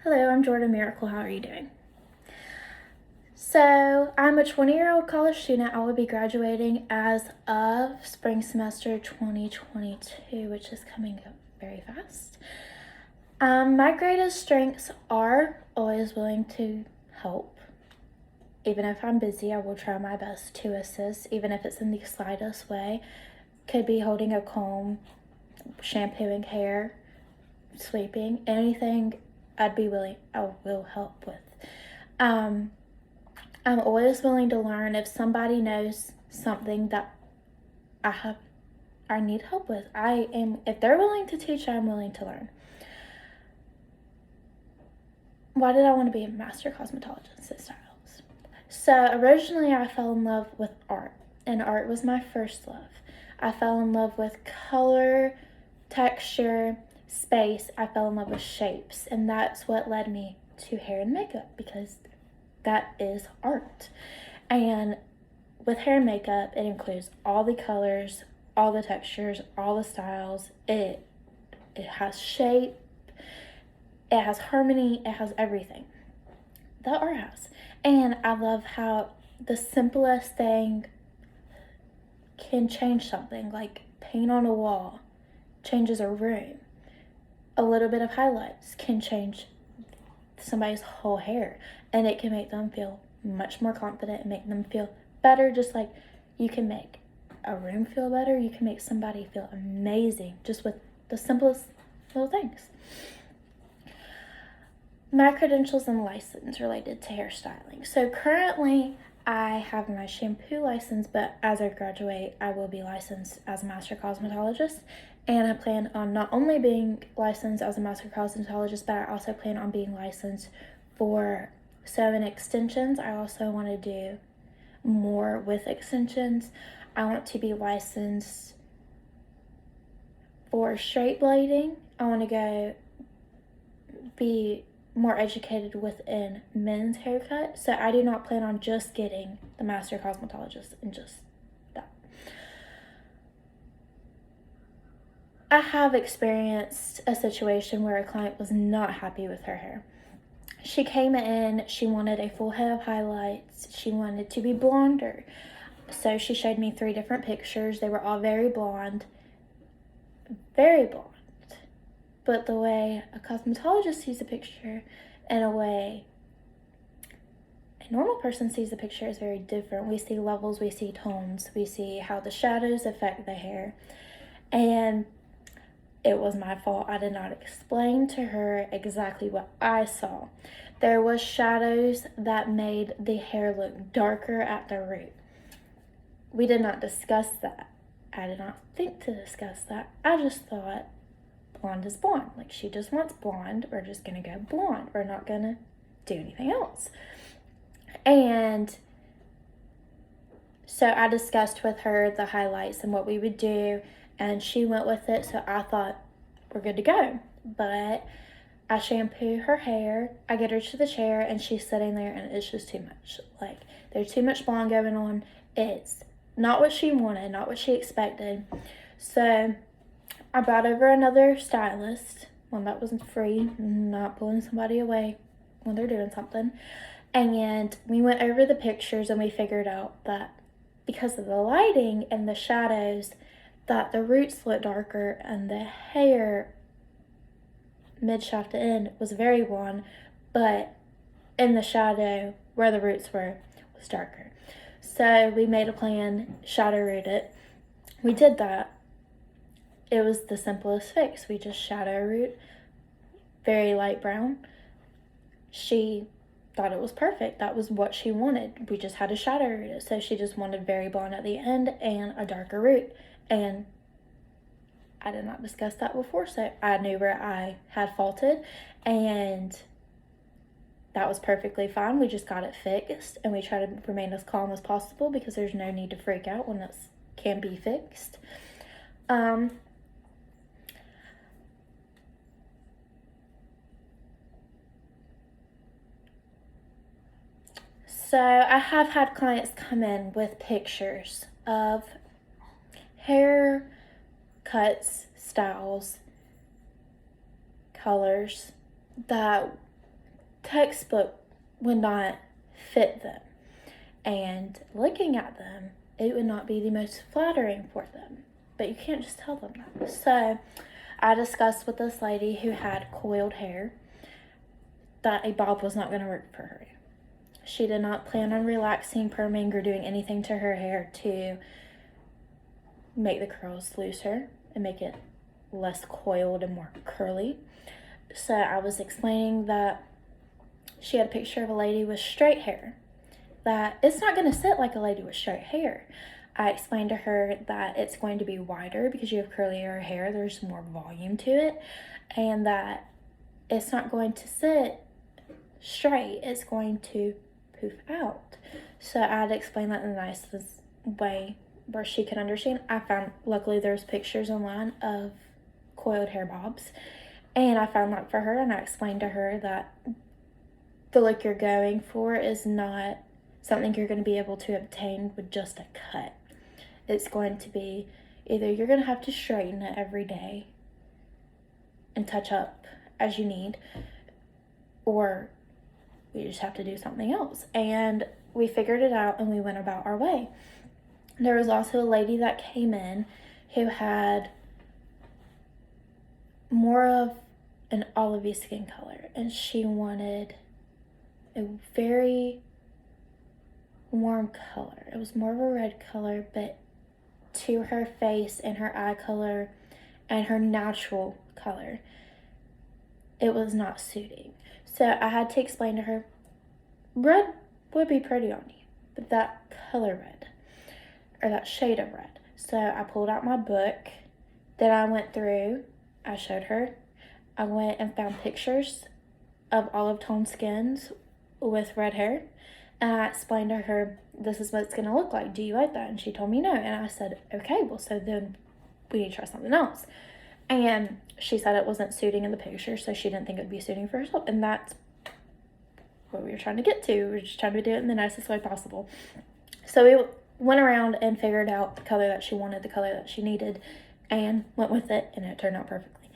Hello, I'm Jordan Miracle. How are you doing? So, I'm a 20-year-old college student. I will be graduating as of spring semester 2022, which is coming up very fast. My greatest strengths are always willing to help. Even if I'm busy, I will try my best to assist, even if it's in the slightest way. Could be holding a comb, shampooing hair, sweeping, anything I will help with. I'm always willing to learn if somebody knows something that I need help with. If they're willing to teach, I'm willing to learn. Why did I want to be a master cosmetologist at Styles? So originally I fell in love with art, and art was my first love. I fell in love with color, texture, space. I fell in love with shapes, and that's what led me to hair and makeup, because that is art. And with hair and makeup, it includes all the colors, all the textures, all the styles. It has shape, it has harmony, it has everything that art has. And I love how the simplest thing can change something, like paint on a wall changes a room. A little bit of highlights can change somebody's whole hair, and it can make them feel much more confident and make them feel better. Just like you can make a room feel better, you can make somebody feel amazing just with the simplest little things. My credentials and license related to hairstyling. So currently I have my shampoo license, but as I graduate, I will be licensed as a master cosmetologist. And I plan on not only being licensed as a master cosmetologist, but I also plan on being licensed for sew-in extensions. I also want to do more with extensions. I want to be licensed for straight blading. I want to go be more educated within men's haircut. So I do not plan on just getting the master cosmetologist and just that. I have experienced a situation where a client was not happy with her hair. She came in, she wanted a full head of highlights, she wanted to be blonder. So she showed me 3 different pictures. They were all very blonde. Very blonde. But the way a cosmetologist sees a picture and a way a normal person sees a picture is very different. We see levels, we see tones, we see how the shadows affect the hair. And it was my fault. I did not explain to her exactly what I saw. There was shadows that made the hair look darker at the root. We did not discuss that. I did not think to discuss that. I just thought blonde is blonde. Like, she just wants blonde. We're just gonna go blonde. We're not gonna do anything else. And so I discussed with her the highlights and what we would do, and she went with it. So I thought, we're good to go. But I shampoo her hair, I get her to the chair, and she's sitting there, and it's just too much. Like, there's too much blonde going on. It's not what she wanted, not what she expected. So I brought over another stylist, one that was free, not pulling somebody away when they're doing something. And we went over the pictures, and we figured out that because of the lighting and the shadows, that the roots looked darker, and the hair mid-shaft to end was very blonde, but in the shadow where the roots were was darker. So we made a plan, shadow root it. We did that. It was the simplest fix. We just shadow root, very light brown. She thought it was perfect. That was what she wanted. We just had to shadow root it. So she just wanted very blonde at the end and a darker root. And I did not discuss that before, so I knew where I had faulted, and that was perfectly fine. We just got it fixed, and we try to remain as calm as possible because there's no need to freak out when this can be fixed. So I have had clients come in with pictures of hair cuts, styles, colors that textbook would not fit them. And looking at them, it would not be the most flattering for them. But you can't just tell them that. So I discussed with this lady who had coiled hair that a bob was not going to work for her. She did not plan on relaxing, perming, or doing anything to her hair to make the curls looser and make it less coiled and more curly. So I was explaining that she had a picture of a lady with straight hair, that it's not going to sit like a lady with straight hair. I explained to her that it's going to be wider because you have curlier hair, there's more volume to it, and that it's not going to sit straight, it's going to poof out. So I had to explain that in the nicest way where she could understand. I found, luckily there's pictures online of coiled hair bobs, and I found that for her, and I explained to her that the look you're going for is not something you're going to be able to obtain with just a cut. It's going to be either you're going to have to straighten it every day and touch up as you need, or we just have to do something else. And we figured it out and we went about our way. There was also a lady that came in who had more of an olivey skin color, and she wanted a very warm color. It was more of a red color, but to her face and her eye color and her natural color, it was not suiting. So I had to explain to her, red would be pretty on you, but that color red, or that shade of red. So I pulled out my book that I went through. I showed her. I went and found pictures of olive tone skins with red hair. And I explained to her, this is what it's going to look like. Do you like that? And she told me no. And I said, okay, well, so then we need to try something else. And she said it wasn't suiting in the picture, so she didn't think it would be suiting for herself. And that's what we were trying to get to. We were just trying to do it in the nicest way possible. So we went around and figured out the color that she wanted, the color that she needed, and went with it, and it turned out perfectly.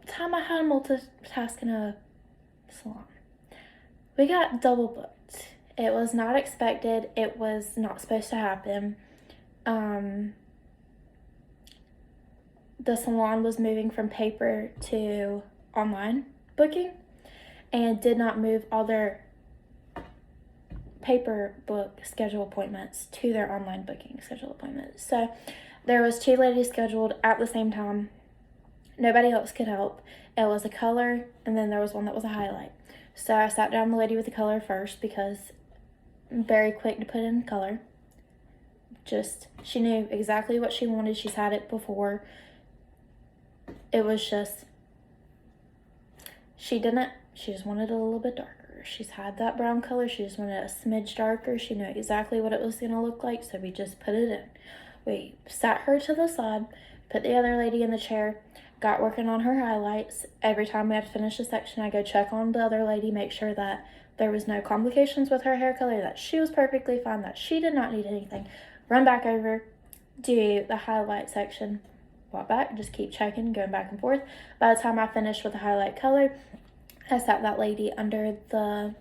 Time I had multitask in a salon. We got double booked. It was not expected. It was not supposed to happen. The salon was moving from paper to online booking and did not move all their paper book schedule appointments to their online booking schedule appointments. So there was 2 ladies scheduled at the same time. Nobody else could help. It was a color, and then there was one that was a highlight. So I sat down the lady with the color first because I'm very quick to put in color. She knew exactly what she wanted. She's had it before. It was just, she just wanted a little bit darker. She's had that brown color. She just wanted a smidge darker. She knew exactly what it was going to look like, so we just put it in. We sat her to the side, put the other lady in the chair, got working on her highlights. Every time we had to finish a section, I go check on the other lady, make sure that there was no complications with her hair color, that she was perfectly fine, that she did not need anything. Run back over, do the highlight section, walk back, just keep checking, going back and forth. By the time I finished with the highlight color, I sat that lady under the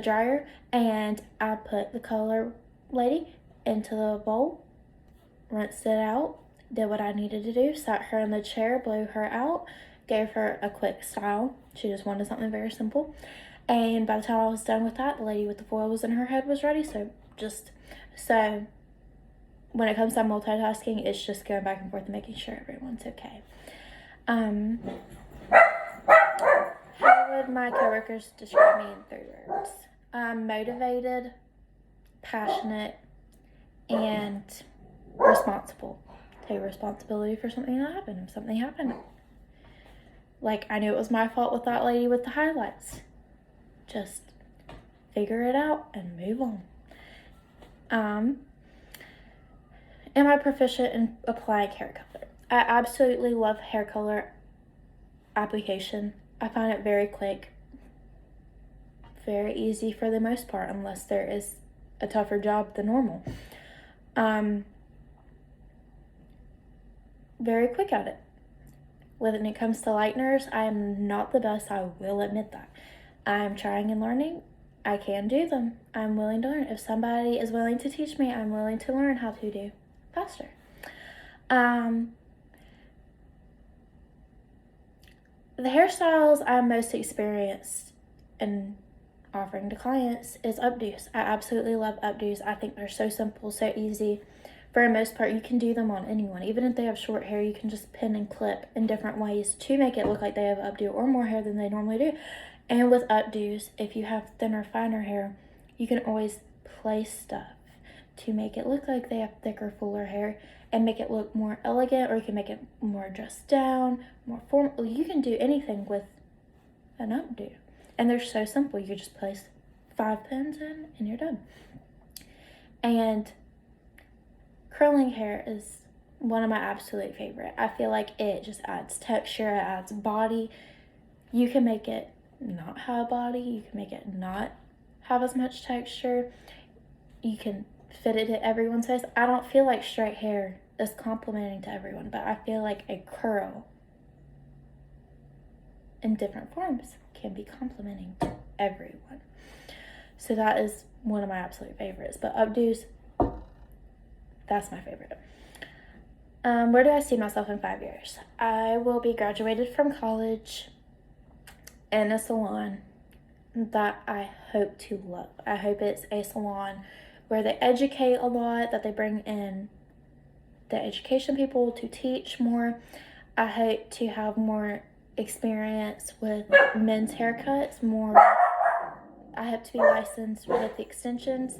dryer, and I put the color lady into the bowl, rinsed it out, did what I needed to do, sat her in the chair, blew her out, gave her a quick style. She just wanted something very simple. And by the time I was done with that, the lady with the foil was in her head was ready. So when it comes to multitasking, it's just going back and forth and making sure everyone's okay. How would my coworkers describe me in 3 words? I'm motivated, passionate, and responsible. Take responsibility for something that happened. If something happened, like I knew it was my fault with that lady with the highlights, just figure it out and move on. Am I proficient in applying hair color? I absolutely love hair color application. I find it very quick, very easy for the most part, unless there is a tougher job than normal. very quick at it. When it comes to lighteners, I am not the best, I will admit that. I'm trying and learning. I can do them. I'm willing to learn. If somebody is willing to teach me, I'm willing to learn how to do faster. The hairstyles I'm most experienced in offering to clients is updos. I absolutely love updos. I think they're so simple, so easy. For the most part, you can do them on anyone. Even if they have short hair, you can just pin and clip in different ways to make it look like they have updo or more hair than they normally do. And with updos, if you have thinner, finer hair, you can always place stuff to make it look like they have thicker, fuller hair and make it look more elegant, or you can make it more dressed down, more formal. You can do anything with an updo. And they're so simple. You just place 5 pins in and you're done. And curling hair is one of my absolute favorite. I feel like it just adds texture, it adds body. You can make it not have body, you can make it not have as much texture. You can fit it to everyone's face. I don't feel like straight hair is complimenting to everyone, but I feel like a curl in different forms can be complimenting to everyone. So that is one of my absolute favorites. But updos, that's my favorite. Where do I see myself in 5 years? I will be graduated from college in a salon that I hope to love. I hope it's a salon where they educate a lot, that they bring in the education people to teach more. I hope to have more experience with men's haircuts, more. I hope to be licensed with extensions.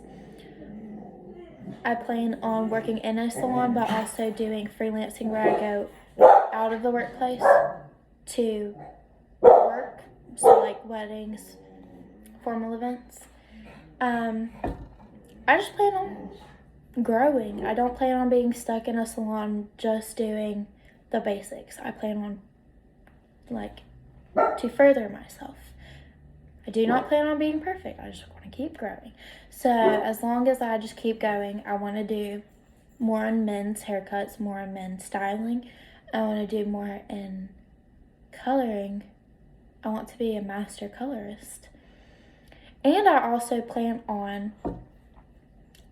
I plan on working in a salon, but also doing freelancing where I go out of the workplace to work, so like weddings, formal events. I just plan on growing. I don't plan on being stuck in a salon just doing the basics. I plan on to further myself. I do not plan on being perfect. I just want to keep growing. So as long as I just keep going, I want to do more on men's haircuts, more on men's styling. I want to do more in coloring. I want to be a master colorist. And I also plan on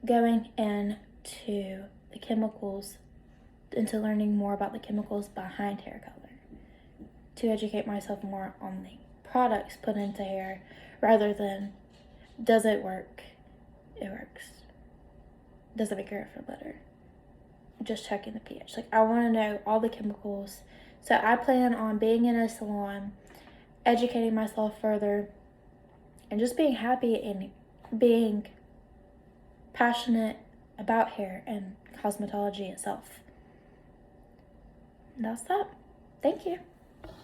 going into the chemicals, into learning more about the chemicals behind hair color, to educate myself more on the products put into hair rather than does it work? It works. Does it make your hair feel better? Just checking the pH. I want to know all the chemicals. So I plan on being in a salon, educating myself further, and just being happy and being passionate about hair and cosmetology itself. And that's that. Thank you.